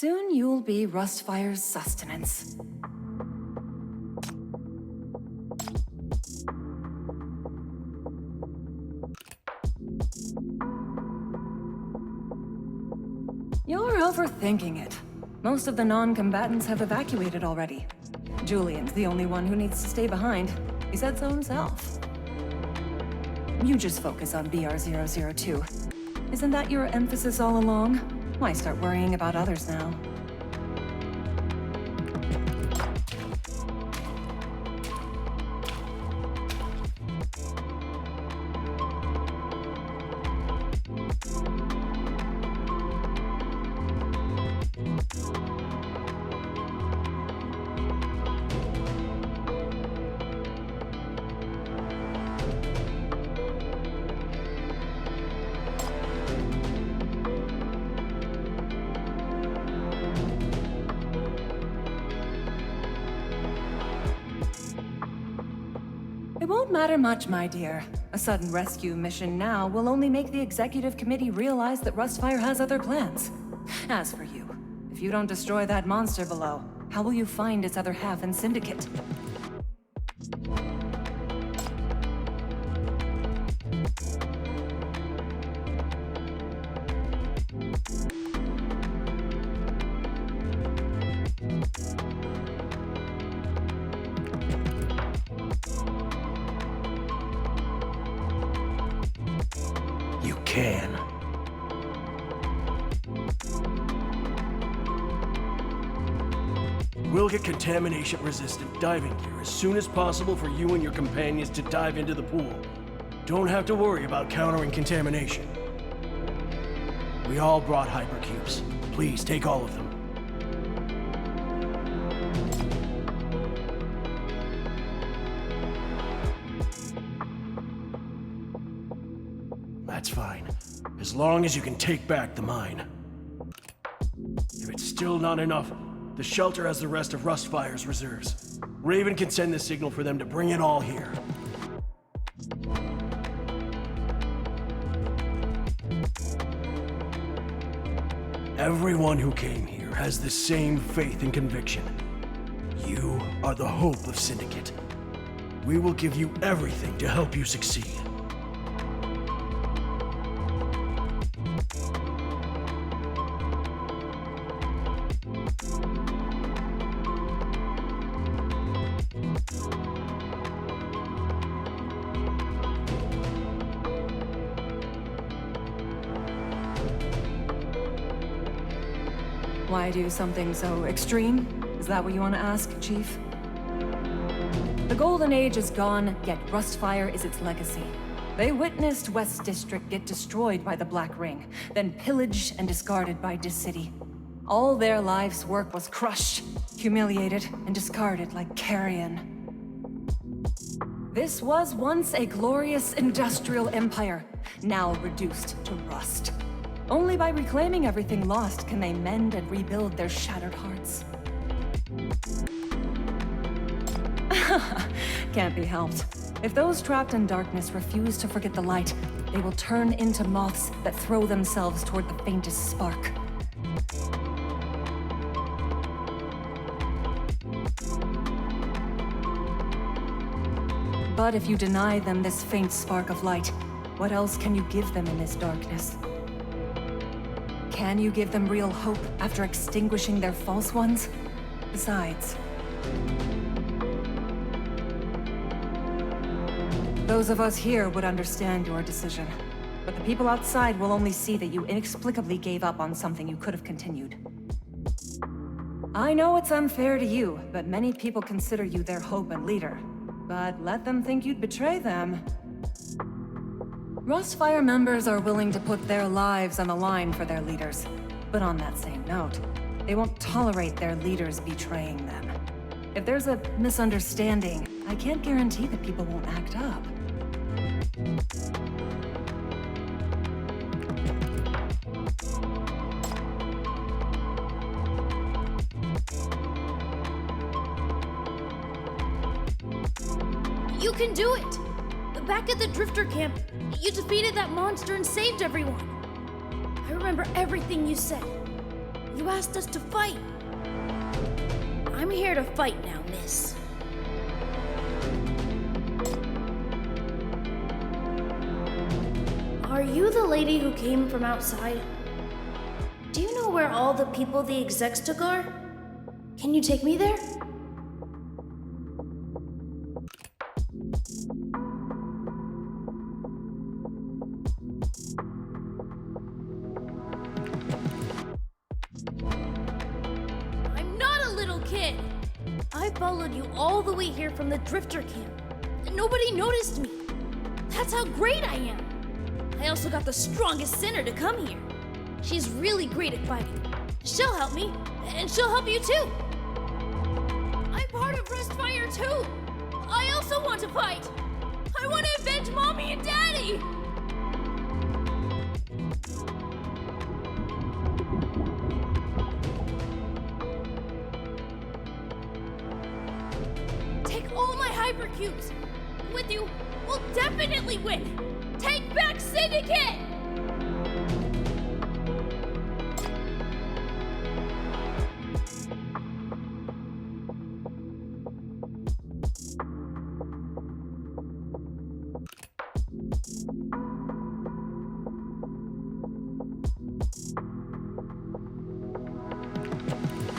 Soon you'll be Rustfire's sustenance. You're overthinking it. Most of the non-combatants have evacuated already. Julian's the only one who needs to stay behind. He said so himself. You just focus on BR-002. Isn't that your emphasis all along? Why start worrying about others now? It won't matter much, my dear. A sudden rescue mission now will only make the executive committee realize that Rustfire has other plans. As for you, if you don't destroy that monster below, how will you find its other half in Syndicate? You can. We'll get contamination-resistant diving gear as soon as possible for you and your companions to dive into the pool. Don't have to worry about countering contamination. We all brought hypercubes. Please take all of them. That's fine, as long as you can take back the mine. If it's still not enough, the shelter has the rest of Rustfire's reserves. Raven can send the signal for them to bring it all here. Everyone who came here has the same faith and conviction. You are the hope of Syndicate. We will give you everything to help you succeed. Why do something so extreme? Is that what you want to ask, Chief? The Golden Age is gone, yet Rustfire is its legacy. They witnessed West District get destroyed by the Black Ring, then pillaged and discarded by Dis City. All their life's work was crushed, humiliated, and discarded like carrion. This was once a glorious industrial empire, now reduced to rust. Only by reclaiming everything lost can they mend and rebuild their shattered hearts. Can't be helped. If those trapped in darkness refuse to forget the light, they will turn into moths that throw themselves toward the faintest spark. But if you deny them this faint spark of light, what else can you give them in this darkness? Can you give them real hope after extinguishing their false ones? Besides, those of us here would understand your decision, but the people outside will only see that you inexplicably gave up on something you could have continued. I know it's unfair to you, but many people consider you their hope and leader. But let them think you'd betray them. Rustfire members are willing to put their lives on the line for their leaders. But on that same note, they won't tolerate their leaders betraying them. If there's a misunderstanding, I can't guarantee that people won't act up. You can do it! Back at the Drifter camp, you defeated that monster and saved everyone. I remember everything you said. You asked us to fight. I'm here to fight now, miss. Are you the lady who came from outside? Do you know where all the people the execs took are? Can you take me there? I'm not a little kid. I followed you all the way here from the Drifter camp, and nobody noticed me. That's how great I am. I also got the strongest sinner to come here. She's really great at fighting. She'll help me, and she'll help you too. I'm part of Restfire too. I also want to fight. I want to avenge Mommy and Daddy. Take all my hypercubes. With you, we'll definitely win. Take back Syndicate!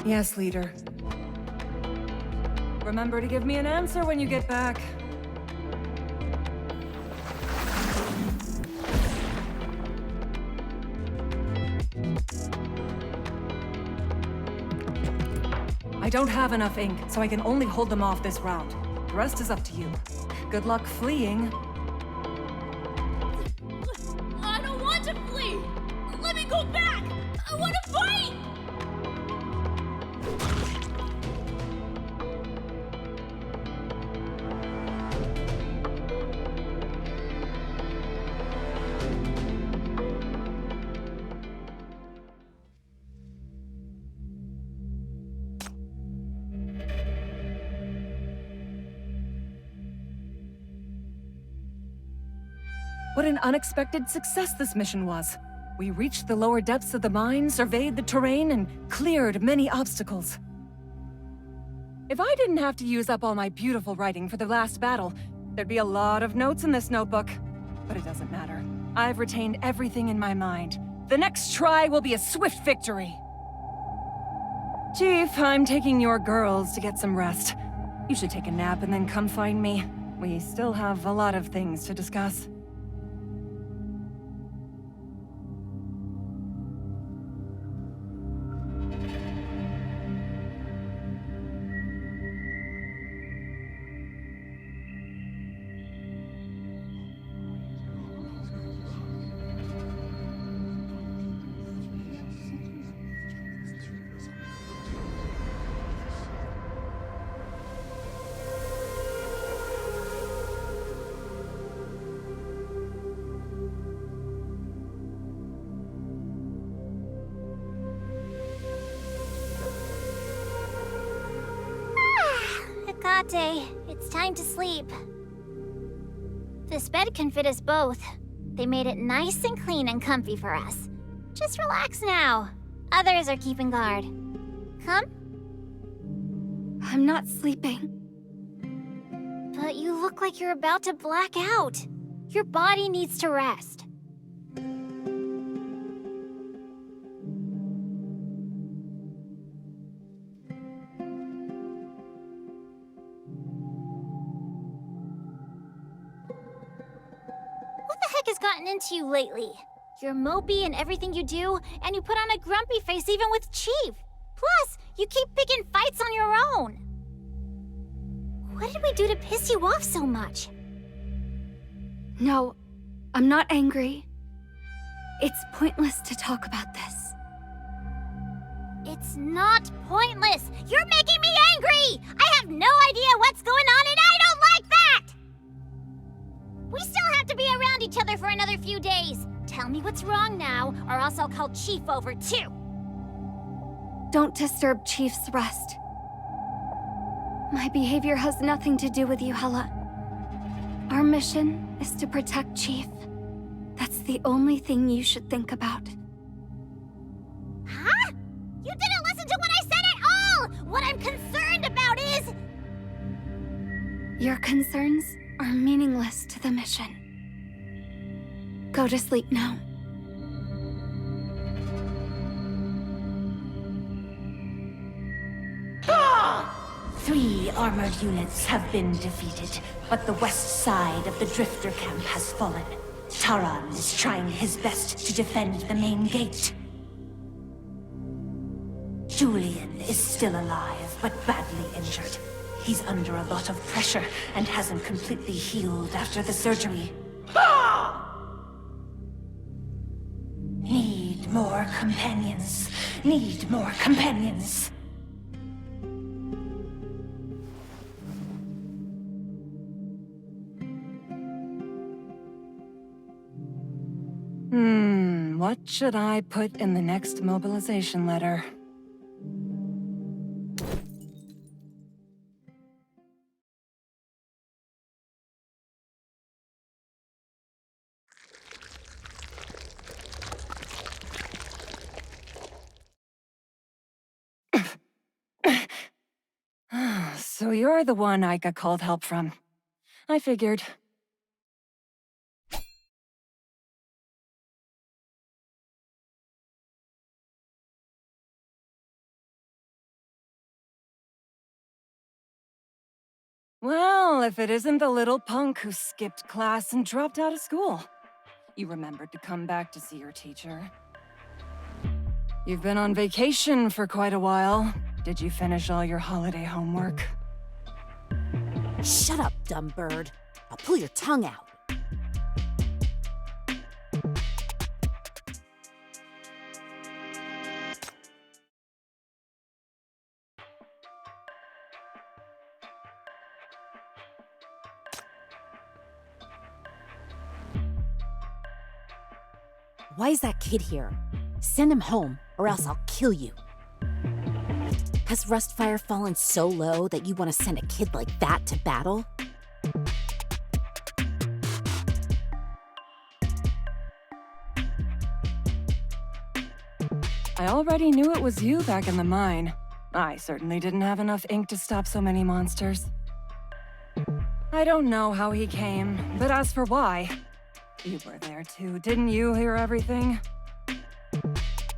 Yes, leader. Remember to give me an answer when you get back. I don't have enough ink, so I can only hold them off this round. The rest is up to you. Good luck fleeing. I don't want to flee! Let me go back! I want to fight! What an unexpected success this mission was. We reached the lower depths of the mine, surveyed the terrain, and cleared many obstacles. If I didn't have to use up all my beautiful writing for the last battle, there'd be a lot of notes in this notebook. But it doesn't matter. I've retained everything in my mind. The next try will be a swift victory. Chief, I'm taking your girls to get some rest. You should take a nap and then come find me. We still have a lot of things to discuss. Kate, it's time to sleep. This bed can fit us both. They made it nice and clean and comfy for us. Just relax now. Others are keeping guard. Come? I'm not sleeping. But you look like you're about to black out. Your body needs to rest. What the heck has gotten into you lately? You're mopey in everything you do, and you put on a grumpy face even with Chief. Plus, you keep picking fights on your own. What did we do to piss you off so much? No, I'm not angry. It's pointless to talk about this. It's not pointless. You're making me angry! I have no idea what's going on, and I don't like that! We still have to be around each other for another few days. Tell me what's wrong now, or else I'll call Chief over too. Don't disturb Chief's rest. My behavior has nothing to do with you, Hela. Our mission is to protect Chief. That's the only thing you should think about. Huh? You Your concerns are meaningless to the mission. Go to sleep now. Three armored units have been defeated, but the west side of the Drifter camp has fallen. Taran is trying his best to defend the main gate. Julian is still alive, but badly injured. He's under a lot of pressure and hasn't completely healed after the surgery. Need more companions. Need more companions. What should I put in the next mobilization letter? So you're the one Ica called help from. I figured. Well, if it isn't the little punk who skipped class and dropped out of school. You remembered to come back to see your teacher. You've been on vacation for quite a while. Did you finish all your holiday homework? Shut up, dumb bird. I'll pull your tongue out. Why is that kid here? Send him home, or else I'll kill you. Has Rustfire fallen so low that you want to send a kid like that to battle? I already knew it was you back in the mine. I certainly didn't have enough ink to stop so many monsters. I don't know how he came, but as for why, you were there too, didn't you hear everything?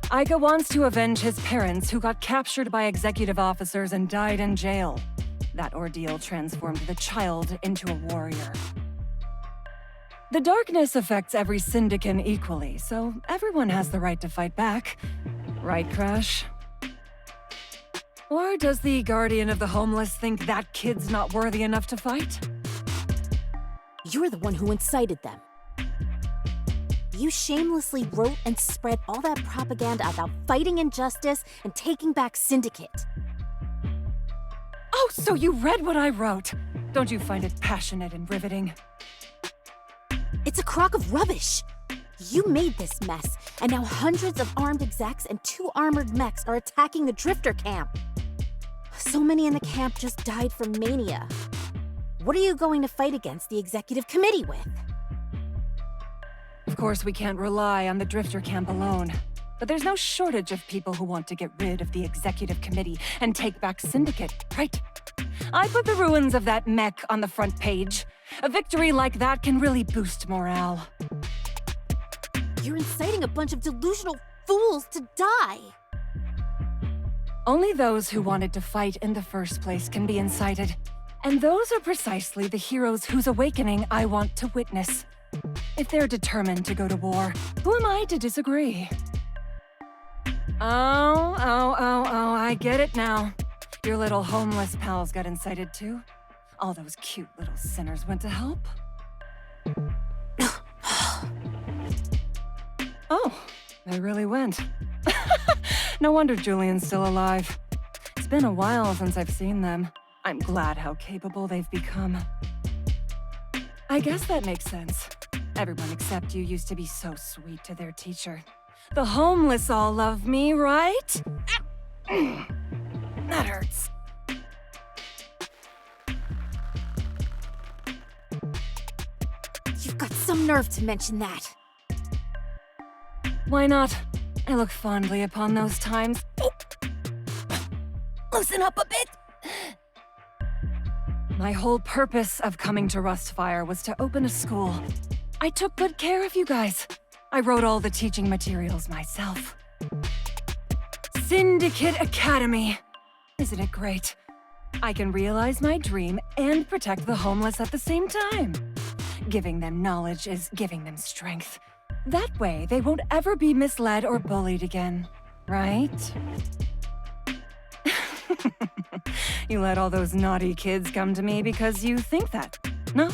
Ica wants to avenge his parents who got captured by executive officers and died in jail. That ordeal transformed the child into a warrior. The darkness affects every Syndicate equally, so everyone has the right to fight back. Right, Crash? Or does the Guardian of the Homeless think that kid's not worthy enough to fight? You're the one who incited them. You shamelessly wrote and spread all that propaganda about fighting injustice and taking back Syndicate. Oh, so you read what I wrote. Don't you find it passionate and riveting? It's a crock of rubbish. You made this mess, and now hundreds of armed execs and 2 armored mechs are attacking the Drifter camp. So many in the camp just died from mania. What are you going to fight against the executive committee with? Of course, we can't rely on the Drifter camp alone. But there's no shortage of people who want to get rid of the executive committee and take back Syndicate, right? I put the ruins of that mech on the front page. A victory like that can really boost morale. You're inciting a bunch of delusional fools to die. Only those who wanted to fight in the first place can be incited. And those are precisely the heroes whose awakening I want to witness. If they're determined to go to war, who am I to disagree? Oh, I get it now. Your little homeless pals got incited too. All those cute little sinners went to help. Oh, they really went. No wonder Julian's still alive. It's been a while since I've seen them. I'm glad how capable they've become. I guess that makes sense. Everyone except you used to be so sweet to their teacher. The homeless all love me, right? That hurts. You've got some nerve to mention that. Why not? I look fondly upon those times. Loosen up a bit. My whole purpose of coming to Rustfire was to open a school. I took good care of you guys. I wrote all the teaching materials myself. Syndicate Academy. Isn't it great? I can realize my dream and protect the homeless at the same time. Giving them knowledge is giving them strength. That way, they won't ever be misled or bullied again, right? You let all those naughty kids come to me because you think that, no?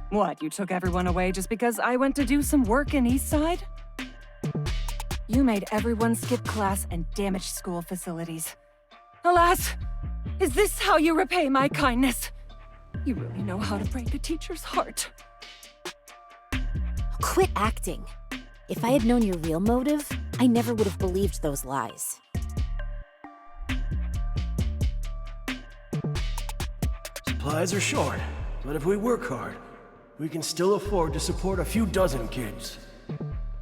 What, you took everyone away just because I went to do some work in Eastside? You made everyone skip class and damage school facilities. Alas, is this how you repay my kindness? You really know how to break a teacher's heart. Quit acting. If I had known your real motive, I never would have believed those lies. Supplies are short, but if we work hard, we can still afford to support a few dozen kids.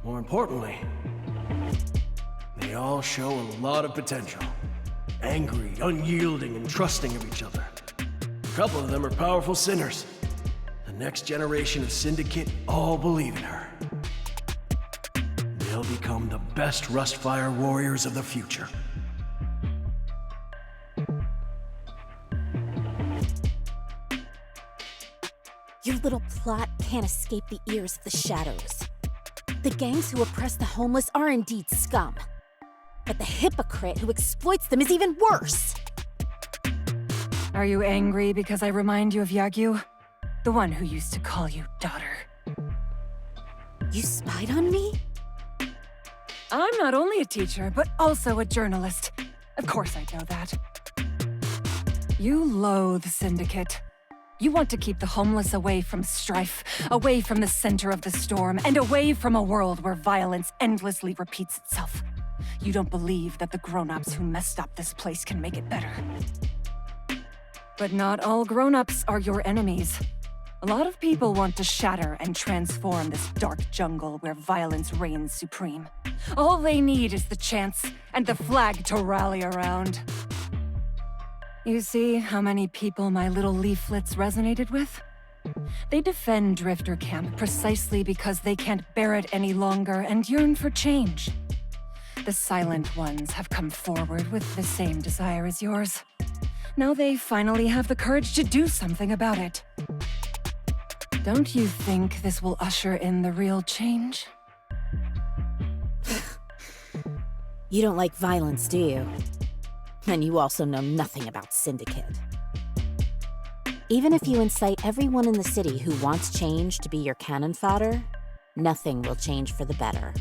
More importantly, they all show a lot of potential. Angry, unyielding, and trusting of each other. A couple of them are powerful sinners. The next generation of Syndicate all believe in her. They'll become the best Rustfire warriors of the future. Your little plot can't escape the ears of the shadows. The gangs who oppress the homeless are indeed scum. But the hypocrite who exploits them is even worse! Are you angry because I remind you of Yagyu? The one who used to call you daughter. You spied on me? I'm not only a teacher, but also a journalist. Of course I know that. You loathe Syndicate. You want to keep the homeless away from strife, away from the center of the storm, and away from a world where violence endlessly repeats itself. You don't believe that the grown-ups who messed up this place can make it better. But not all grown-ups are your enemies. A lot of people want to shatter and transform this dark jungle where violence reigns supreme. All they need is the chance and the flag to rally around. You see how many people my little leaflets resonated with? They defend Drifter Camp precisely because they can't bear it any longer and yearn for change. The Silent Ones have come forward with the same desire as yours. Now they finally have the courage to do something about it. Don't you think this will usher in the real change? You don't like violence, do you? And you also know nothing about Syndicate. Even if you incite everyone in the city who wants change to be your cannon fodder, nothing will change for the better.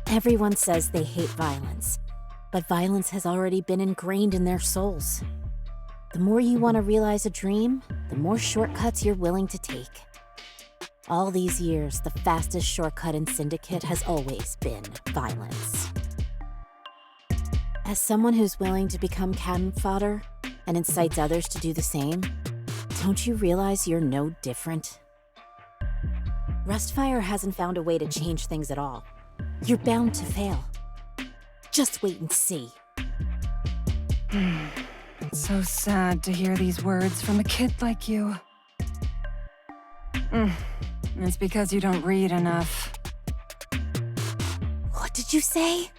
Everyone says they hate violence, but violence has already been ingrained in their souls. The more you want to realize a dream, the more shortcuts you're willing to take. All these years, the fastest shortcut in Syndicate has always been violence. As someone who's willing to become cannon fodder and incites others to do the same, don't you realize you're no different? Rustfire hasn't found a way to change things at all. You're bound to fail. Just wait and see. It's so sad to hear these words from a kid like you. It's because you don't read enough. What did you say?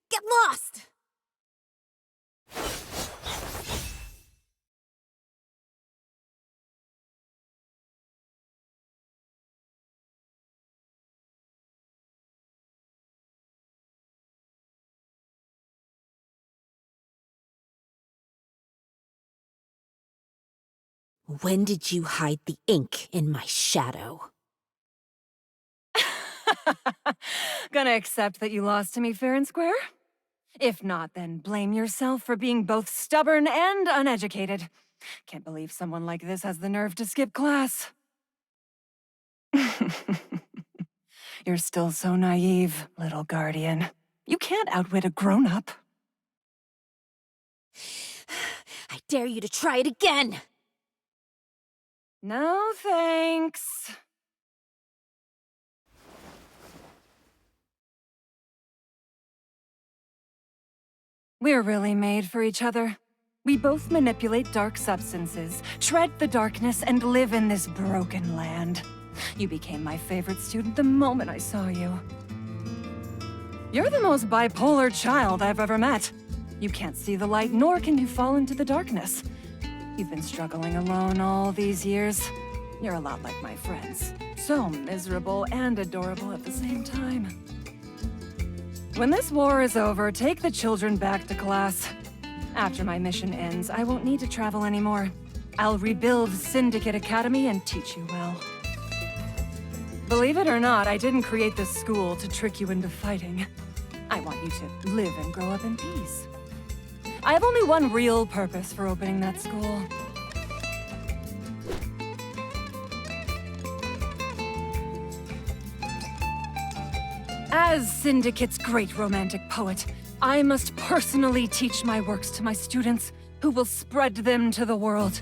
Get lost! When did you hide the ink in my shadow? Gonna accept that you lost to me fair and square? If not, then blame yourself for being both stubborn and uneducated. Can't believe someone like this has the nerve to skip class. You're still so naive, little guardian. You can't outwit a grown-up. I dare you to try it again! No thanks. We're really made for each other. We both manipulate dark substances, tread the darkness, and live in this broken land. You became my favorite student the moment I saw you. You're the most bipolar child I've ever met. You can't see the light, nor can you fall into the darkness. You've been struggling alone all these years. You're a lot like my friends. So miserable and adorable at the same time. When this war is over, take the children back to class. After my mission ends, I won't need to travel anymore. I'll rebuild Syndicate Academy and teach you well. Believe it or not, I didn't create this school to trick you into fighting. I want you to live and grow up in peace. I have only one real purpose for opening that school. As Syndicate's great romantic poet, I must personally teach my works to my students, who will spread them to the world.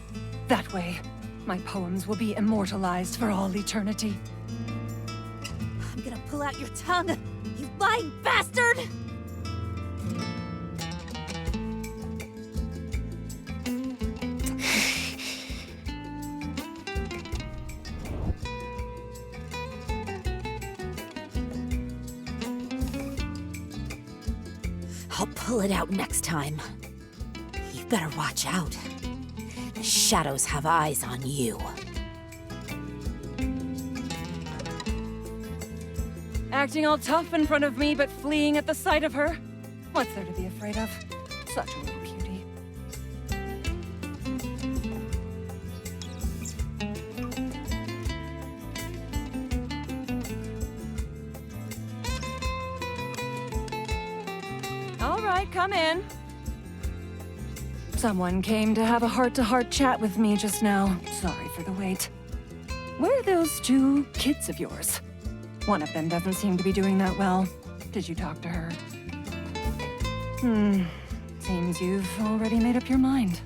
That way, my poems will be immortalized for all eternity. I'm gonna pull out your tongue, you lying bastard! I'll pull it out next time. You better watch out. The shadows have eyes on you. Acting all tough in front of me, but fleeing at the sight of her? What's there to be afraid of? Such a little cutie. All right, come in. Someone came to have a heart-to-heart chat with me just now. Sorry for the wait. Where are those two kids of yours? One of them doesn't seem to be doing that well. Did you talk to her? Seems you've already made up your mind.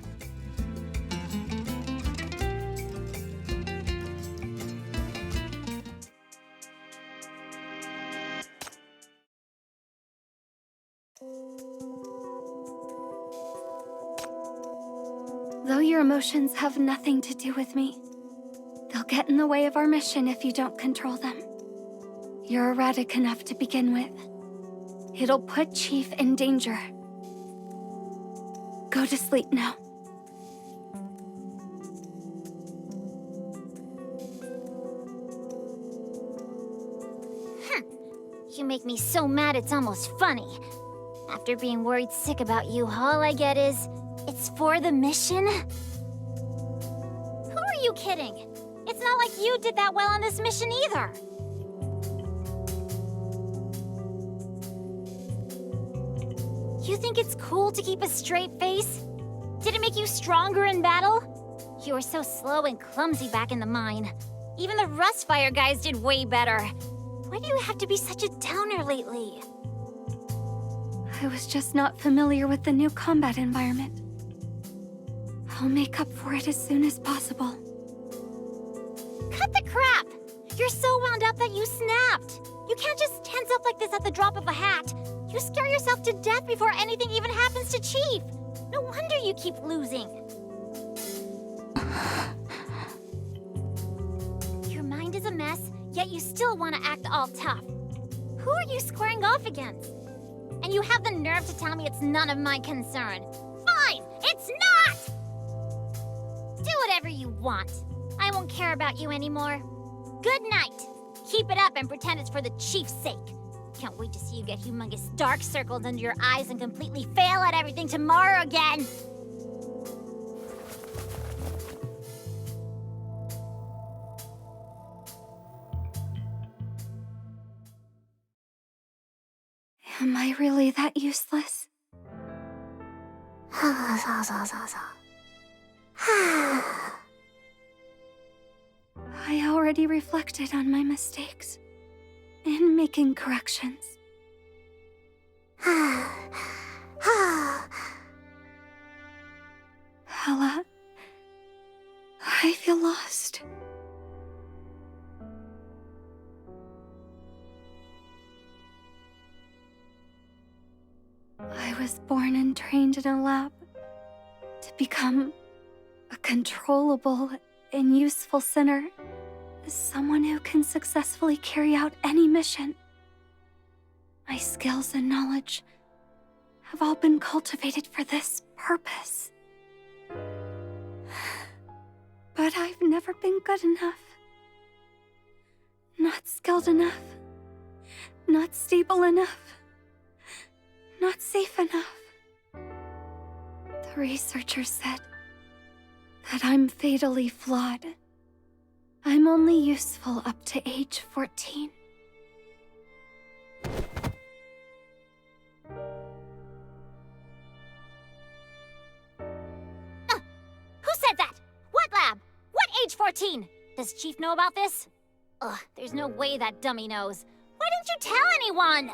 Though your emotions have nothing to do with me, they'll get in the way of our mission if you don't control them. You're erratic enough to begin with. It'll put Chief in danger. Go to sleep now. You make me so mad it's almost funny. After being worried sick about you, all I get is, it's for the mission? Who are you kidding? It's not like you did that well on this mission either. You think it's cool to keep a straight face? Did it make you stronger in battle? You were so slow and clumsy back in the mine. Even the Rustfire guys did way better. Why do you have to be such a downer lately? I was just not familiar with the new combat environment. I'll make up for it as soon as possible. Cut the crap! You're so wound up that you snapped. You can't just tense up like this at the drop of a hat. You scare yourself to death before anything even happens to Chief. No wonder you keep losing. Your mind is a mess, yet you still want to act all tough. Who are you squaring off against? And you have the nerve to tell me it's none of my concern. Fine, it's not! Do whatever you want. I won't care about you anymore. Good night. Keep it up and pretend it's for the Chief's sake. Can't wait to see you get humongous dark circles under your eyes and completely fail at everything tomorrow again. Am I really that useless? I already reflected on my mistakes in making corrections. Hella, I feel lost. I was born and trained in a lab to become a controllable and useful sinner, someone who can successfully carry out any mission. My skills and knowledge have all been cultivated for this purpose. But I've never been good enough. Not skilled enough. Not stable enough. Not safe enough. The researchers said that I'm fatally flawed. I'm only useful up to age 14. Who said that? What lab? What age 14? Does Chief know about this? Ugh, there's no way that dummy knows. Why didn't you tell anyone?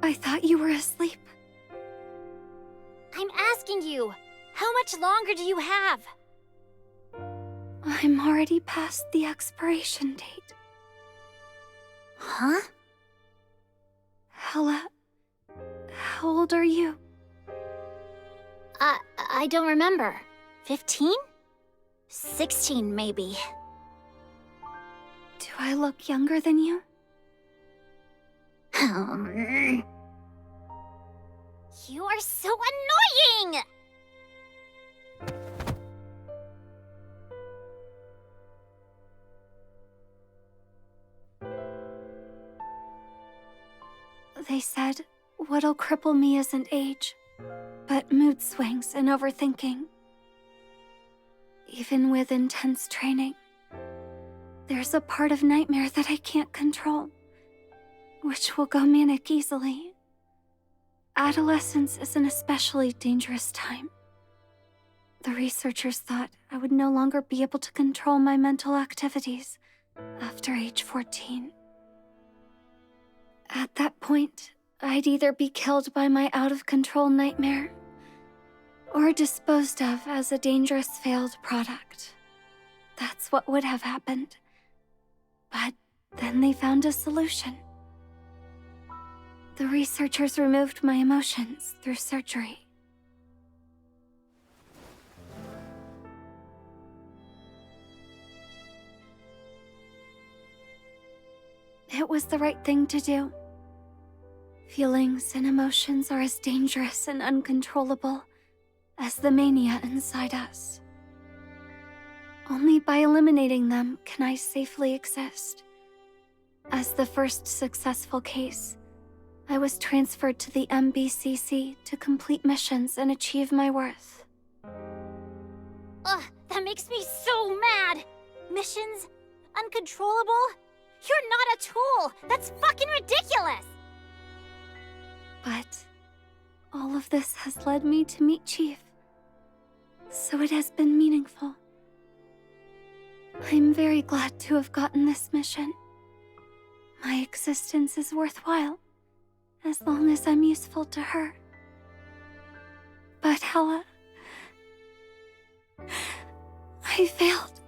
I thought you were asleep. I'm asking you, how much longer do you have? I'm already past the expiration date. Huh? Hella, how old are you? I don't remember. 15? 16, maybe. Do I look younger than you? You are so annoying! They said what'll cripple me isn't age, but mood swings and overthinking. Even with intense training, there's a part of Nightmare that I can't control, which will go manic easily. Adolescence is an especially dangerous time. The researchers thought I would no longer be able to control my mental activities after age 14. At that point, I'd either be killed by my out-of-control nightmare or disposed of as a dangerous failed product. That's what would have happened. But then they found a solution. The researchers removed my emotions through surgery. It was the right thing to do. Feelings and emotions are as dangerous and uncontrollable as the mania inside us. Only by eliminating them can I safely exist. As the first successful case, I was transferred to the MBCC to complete missions and achieve my worth. Ugh, that makes me so mad! Missions? Uncontrollable? You're not a tool! That's fucking ridiculous! But all of this has led me to meet Chief, so it has been meaningful. I'm very glad to have gotten this mission. My existence is worthwhile, as long as I'm useful to her. But Hella, I failed.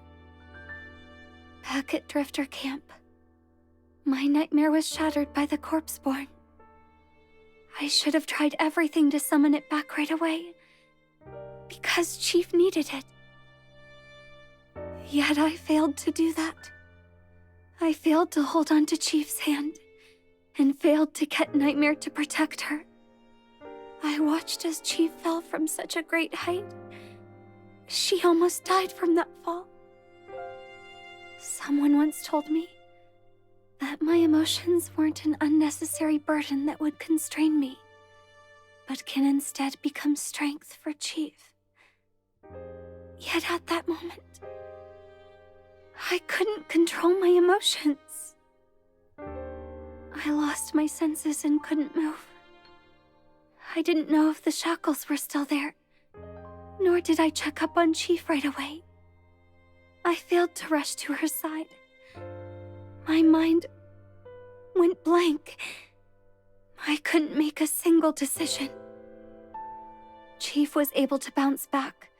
Back at Drifter Camp, my nightmare was shattered by the Corpseborn. I should have tried everything to summon it back right away, because Chief needed it. Yet I failed to do that. I failed to hold on to Chief's hand, and failed to get Nightmare to protect her. I watched as Chief fell from such a great height. She almost died from that fall. Someone once told me that my emotions weren't an unnecessary burden that would constrain me, but can instead become strength for Chief. Yet at that moment, I couldn't control my emotions. I lost my senses and couldn't move. I didn't know if the shackles were still there, Nor did I check up on Chief right away. I failed to rush to her side. My mind went blank. I couldn't make a single decision. Chief was able to bounce back,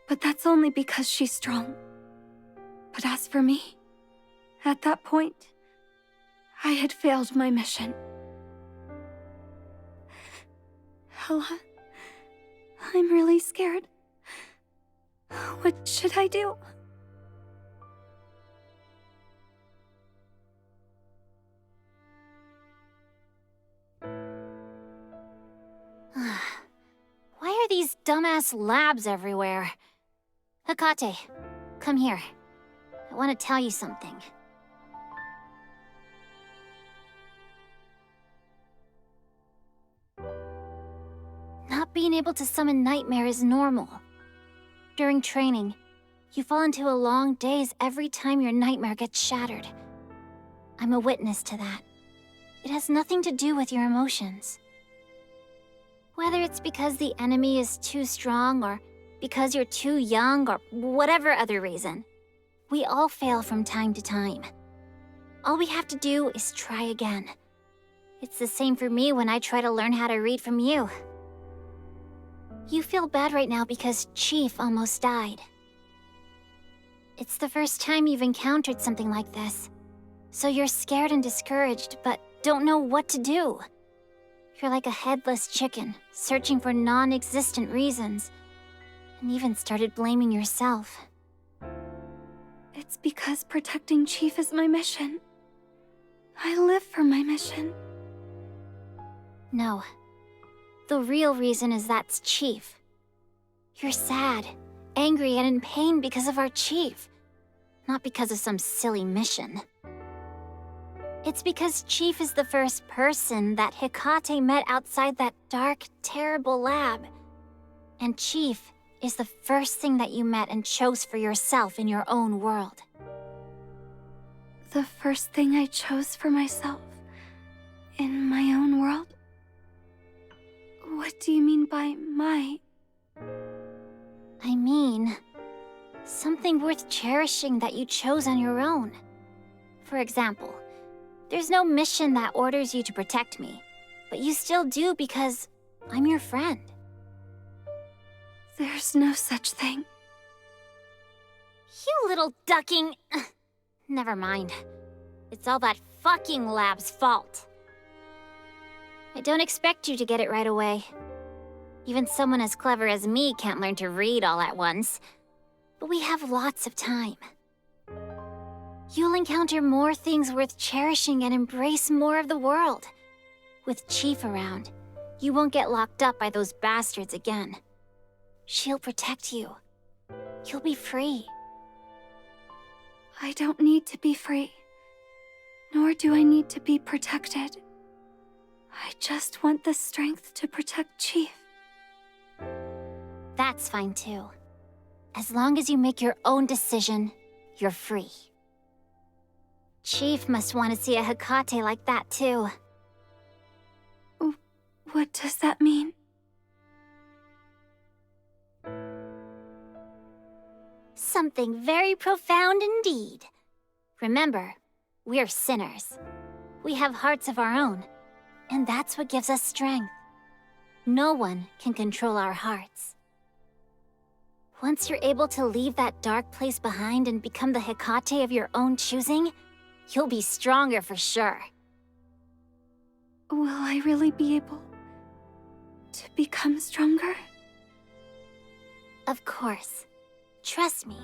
but that's only because she's strong. But as for me, at that point, I had failed my mission. Ella, I'm really scared. What should I do? Why are these dumbass labs everywhere? Hekate, come here. I want to tell you something. Not being able to summon Nightmare is normal. During training, you fall into a long daze every time your nightmare gets shattered. I'm a witness to that. It has nothing to do with your emotions. Whether it's because the enemy is too strong, or because you're too young, or whatever other reason, we all fail from time to time. All we have to do is try again. It's the same for me when I try to learn how to read from you. You feel bad right now because Chief almost died. It's the first time you've encountered something like this. So you're scared and discouraged, but don't know what to do. You're like a headless chicken, searching for non-existent reasons, and even started blaming yourself. It's because protecting Chief is my mission. I live for my mission. No. The real reason is that's Chief. You're sad, angry, and in pain because of our Chief, not because of some silly mission. It's because Chief is the first person that Hekate met outside that dark, terrible lab. And Chief is the first thing that you met and chose for yourself in your own world. The first thing I chose for myself in my own world? What do you mean by my? I mean, something worth cherishing that you chose on your own. For example, there's no mission that orders you to protect me, but you still do because I'm your friend. There's no such thing. You little ducking... Never mind. It's all that fucking lab's fault. I don't expect you to get it right away. Even someone as clever as me can't learn to read all at once. But we have lots of time. You'll encounter more things worth cherishing and embrace more of the world. With Chief around, you won't get locked up by those bastards again. She'll protect you. You'll be free. I don't need to be free. Nor do I need to be protected. I just want the strength to protect Chief. That's fine too. As long as you make your own decision, you're free. Chief must want to see a Hekate like that too. What does that mean? Something very profound indeed. Remember, we're sinners. We have hearts of our own, and that's what gives us strength. No one can control our hearts. Once you're able to leave that dark place behind and become the Hekate of your own choosing, you'll be stronger for sure. Will I really be able to become stronger? Of course. Trust me.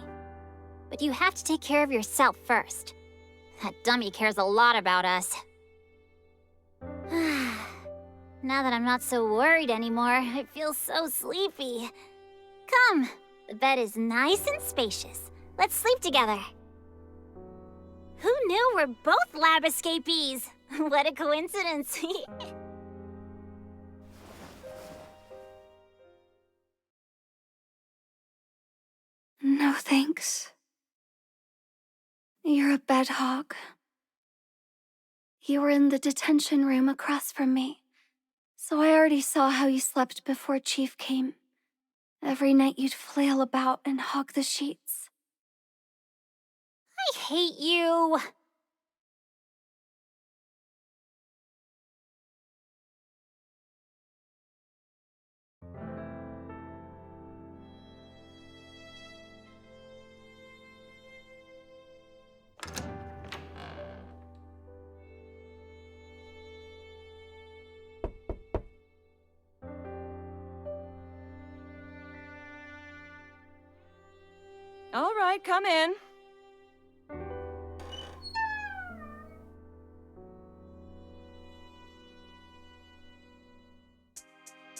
But you have to take care of yourself first. That dummy cares a lot about us. Now that I'm not so worried anymore, I feel so sleepy. Come, the bed is nice and spacious. Let's sleep together. Who knew we're both lab escapees? What a coincidence. No thanks. You're a bed hog. You were in the detention room across from me, so I already saw how you slept before Chief came. Every night you'd flail about and hog the sheets. I hate you. All right, come in.